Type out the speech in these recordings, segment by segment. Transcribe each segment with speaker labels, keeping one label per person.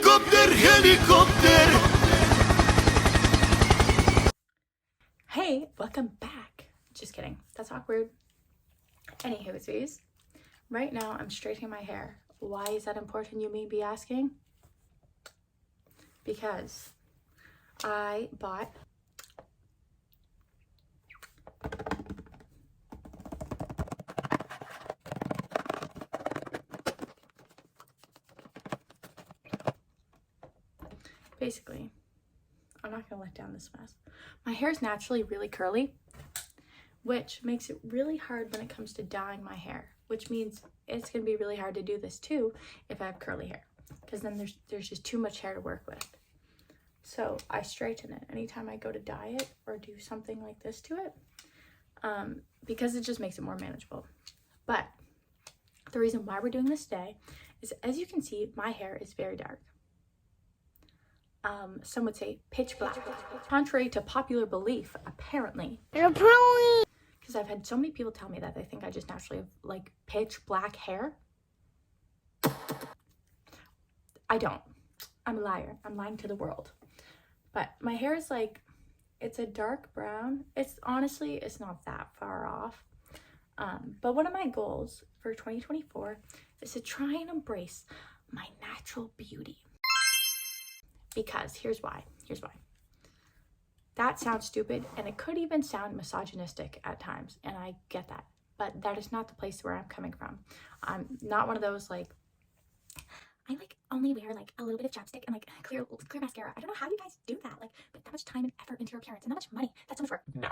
Speaker 1: Helicopter, helicopter.
Speaker 2: Hey, welcome back. Just kidding. That's awkward. Anywho's, right now I'm straightening my hair. Why is that important, you may be asking? Because I bought basically, I'm not gonna let down this mess. My hair is naturally really curly, which makes it really hard when it comes to dyeing my hair, which means it's gonna be really hard to do this too if I have curly hair, because then there's just too much hair to work with. So I straighten it anytime I go to dye it or do something like this to it, because it just makes it more manageable. But the reason why we're doing this today is, as you can see, my hair is very dark. Some would say pitch black, contrary to popular belief, apparently. Because I've had so many people tell me that they think I just naturally have like pitch black hair. I don't. I'm a liar. I'm lying to the world. But my hair is like, it's a dark brown. It's not that far off. But one of my goals for 2024 is to try and embrace my natural beauty. Because here's why. That sounds stupid, and it could even sound misogynistic at times, and I get that. But that is not the place where I'm coming from. I'm not one of those like, I like only wear like a little bit of chapstick and like clear mascara. I don't know how you guys do that. Like, put that much time and effort into your appearance and that much money. That's so much work. No.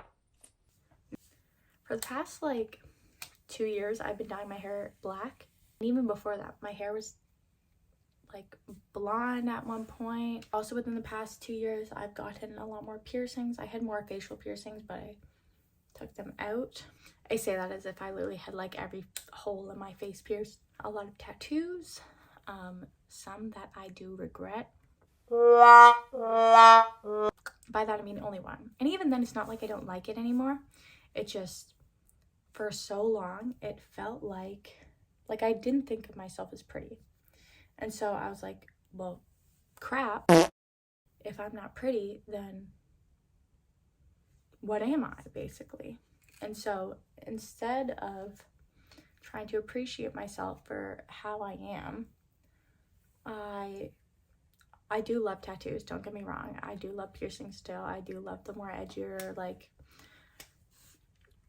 Speaker 2: For the past like 2 years, I've been dyeing my hair black. And even before that, my hair was like blonde at one point. Also within the past 2 years, I've gotten a lot more piercings. I had more facial piercings, but I took them out. I say that as if I literally had like every hole in my face pierced. A lot of tattoos, some that I do regret. By that I mean only one. And even then, it's not like I don't like it anymore. It just, for so long, it felt like I didn't think of myself as pretty. And so I was like, well, crap. If I'm not pretty, then what am I, basically? And so instead of trying to appreciate myself for how I am, I do love tattoos, don't get me wrong. I do love piercings still. I do love the more edgier, like,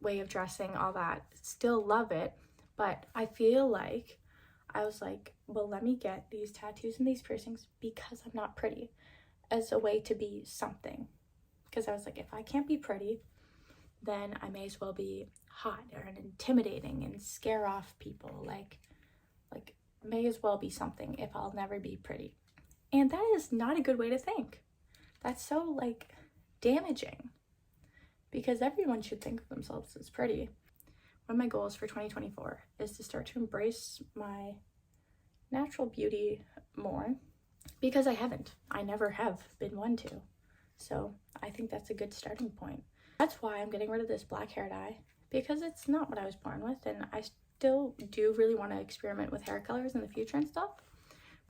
Speaker 2: way of dressing, all that. Still love it. But I feel like I was like, well, let me get these tattoos and these piercings because I'm not pretty, as a way to be something. Because I was like, if I can't be pretty, then I may as well be hot or intimidating and scare off people. Like may as well be something if I'll never be pretty. And that is not a good way to think. That's so like damaging, because everyone should think of themselves as pretty. One of my goals for 2024 is to start to embrace my natural beauty more, because I never have been one to. So I think that's a good starting point. That's why I'm getting rid of this black hair dye, because it's not what I was born with, and I still do really want to experiment with hair colors in the future and stuff.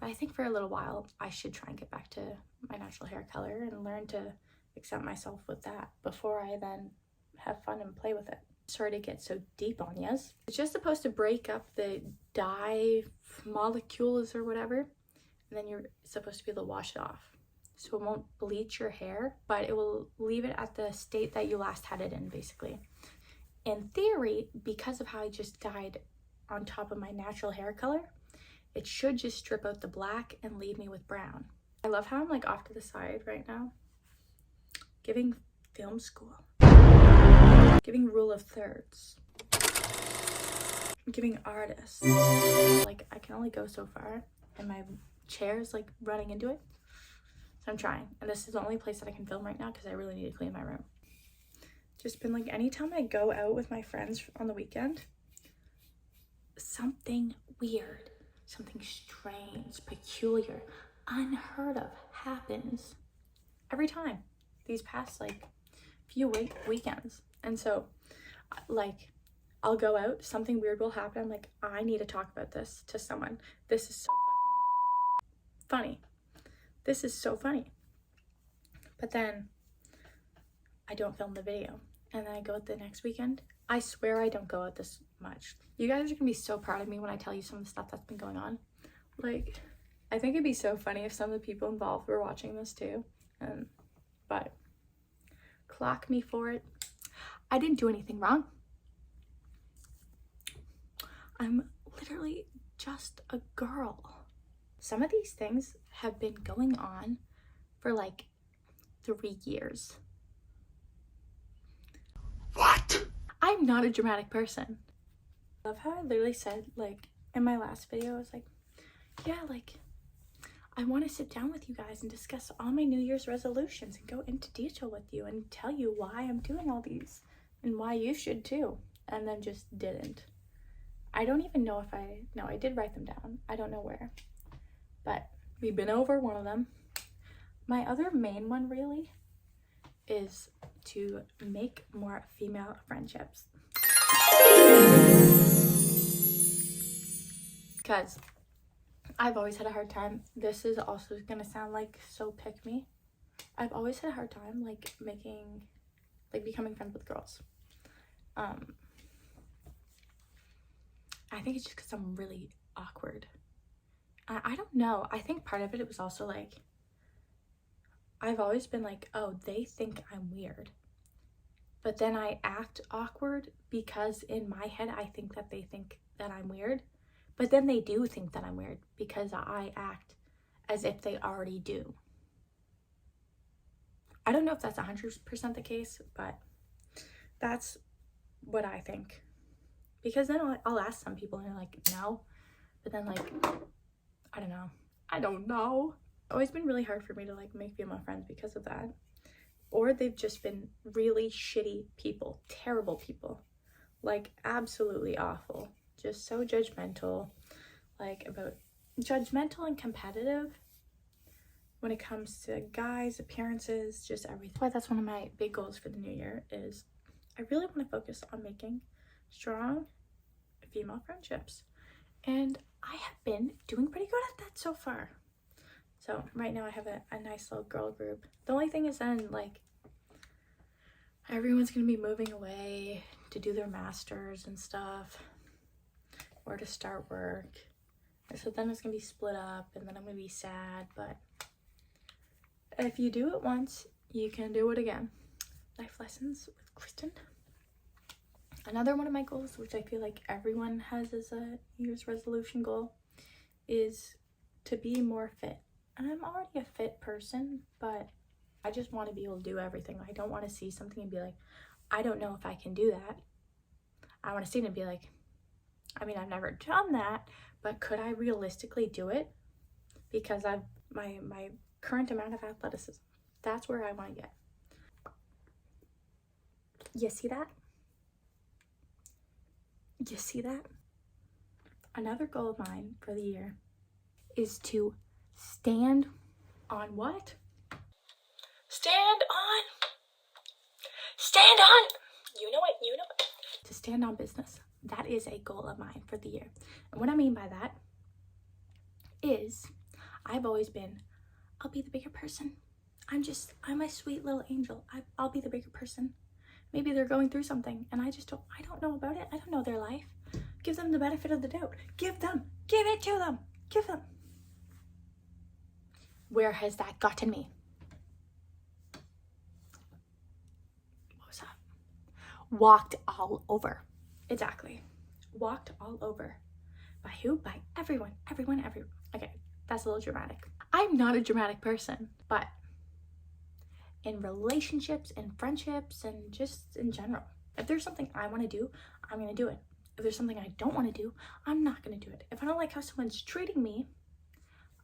Speaker 2: But I think for a little while, I should try and get back to my natural hair color and learn to accept myself with that before I then have fun and play with it. Sorry to get so deep on yous. It's just supposed to break up the dye molecules or whatever, and then you're supposed to be able to wash it off. So it won't bleach your hair, but it will leave it at the state that you last had it in, basically. In theory, because of how I just dyed on top of my natural hair color, it should just strip out the black and leave me with brown. I love how I'm like off to the side right now, giving film school, giving rule of thirds, giving artists. Like, I can only go so far, and my chair is like running into it. So I'm trying, and this is the only place that I can film right now because I really need to clean my room. Just been like, anytime I go out with my friends on the weekend, something weird, something strange, peculiar, unheard of happens every time these past like few weekends. And so like, I'll go out, something weird will happen, I'm like, I need to talk about this to someone. This is so funny. this is so funny. But then I don't film the video. And then I go out the next weekend. I swear I don't go out this much. You guys are gonna be so proud of me when I tell you some of the stuff that's been going on. Like, I think it'd be so funny if some of the people involved were watching this too. But clock me for it. I didn't do anything wrong. I'm literally just a girl. Some of these things have been going on for like 3 years.
Speaker 1: What?
Speaker 2: I'm not a dramatic person. I love how I literally said, like, in my last video, I was like, yeah, like, I want to sit down with you guys and discuss all my New Year's resolutions and go into detail with you and tell you why I'm doing all these and why you should too. And then just didn't. I don't even know if I did write them down. I don't know where. But we've been over one of them. My other main one really is to make more female friendships. Because I've always had a hard time. This is also gonna sound like so pick me. I've always had a hard time like becoming friends with girls. I think it's just because I'm really awkward. I don't know. I think part of it was also like, I've always been like, oh, they think I'm weird. But then I act awkward because in my head, I think that they think that I'm weird. But then they do think that I'm weird because I act as if they already do. I don't know if that's 100% the case, but that's what I think. Because then I'll ask some people and they're like, no. But then like, I don't know. It's always been really hard for me to like make female friends because of that. Or they've just been really shitty people, terrible people. Like absolutely awful. Just so judgmental. Like about judgmental and competitive when it comes to guys, appearances, just everything. But that's one of my big goals for the new year is I really want to focus on making strong female friendships. And I have been doing pretty good at that so far. So right now I have a nice little girl group. The only thing is then like everyone's gonna be moving away to do their masters and stuff or to start work. And so then it's gonna be split up and then I'm gonna be sad, but if you do it once, you can do it again. Life lessons with Kristen. Another one of my goals, which I feel like everyone has as a New Year's resolution goal, is to be more fit. And I'm already a fit person, but I just want to be able to do everything. I don't want to see something and be like, I don't know if I can do that. I want to see it and be like, I mean, I've never done that, but could I realistically do it? Because I've my current amount of athleticism. That's where I want to get. You see that? You see that? Another goal of mine for the year is to stand on what? Stand on. You know it. To stand on business. That is a goal of mine for the year. And what I mean by that is I've always been, I'll be the bigger person. I'm a sweet little angel. I'll be the bigger person. Maybe they're going through something and I don't know about it. I don't know their life. Give them the benefit of the doubt. Give it to them. Give them. Where has that gotten me? What was that? Walked all over. Exactly. Walked all over. By who? By everyone. Okay, that's a little dramatic. I'm not a dramatic person, but in relationships and friendships and just in general, if there's something I want to do, I'm going to do it. If there's something I don't want to do, I'm not going to do it. If I don't like how someone's treating me,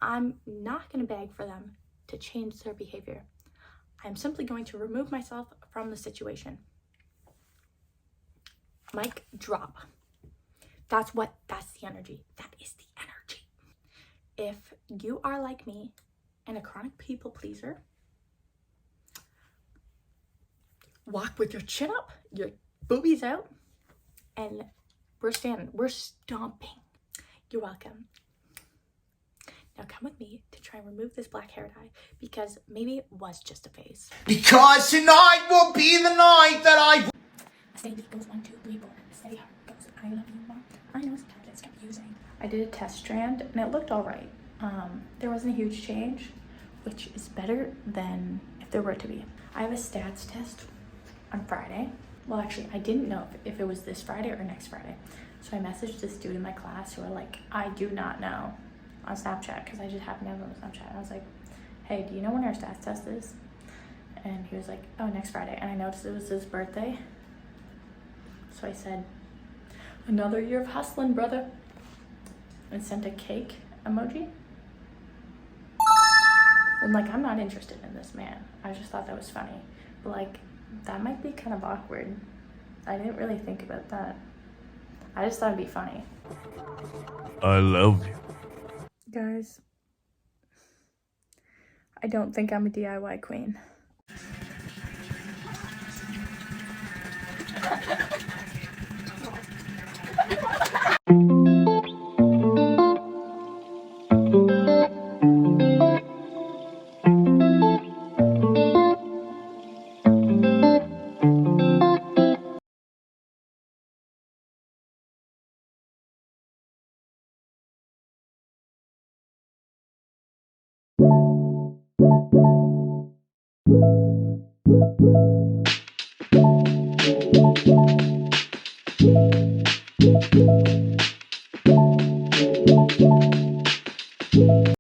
Speaker 2: I'm not going to beg for them to change their behavior. I'm simply going to remove myself from the situation. Mic drop. That's the energy. That is the energy. If you are like me and a chronic people pleaser, walk with your chin up, your boobies out, and we're stomping. You're welcome. Now come with me to try and remove this black hair dye because maybe it was just a phase.
Speaker 1: Because tonight will be the night that I...
Speaker 2: A steady beat goes 1, 2, 3, 4. A steady heart goes, I love you, Mom. I know sometimes it's confusing. I did a test strand and it looked all right. There wasn't a huge change, which is better than if there were to be. I have a stats test on Friday. Well, actually, I didn't know if it was this Friday or next Friday. So I messaged this dude in my class who were like, I do not know, on Snapchat, because I just happened to have him on Snapchat. I was like, hey, do you know when our stats test is? And he was like, oh, next Friday. And I noticed it was his birthday. So I said, another year of hustling, brother. And sent a cake emoji. And like, I'm not interested in this man. I just thought that was funny. But like, that might be kind of awkward. I didn't really think about that. I just thought it'd be funny.
Speaker 1: I love you.
Speaker 2: Guys, I don't think I'm a DIY queen.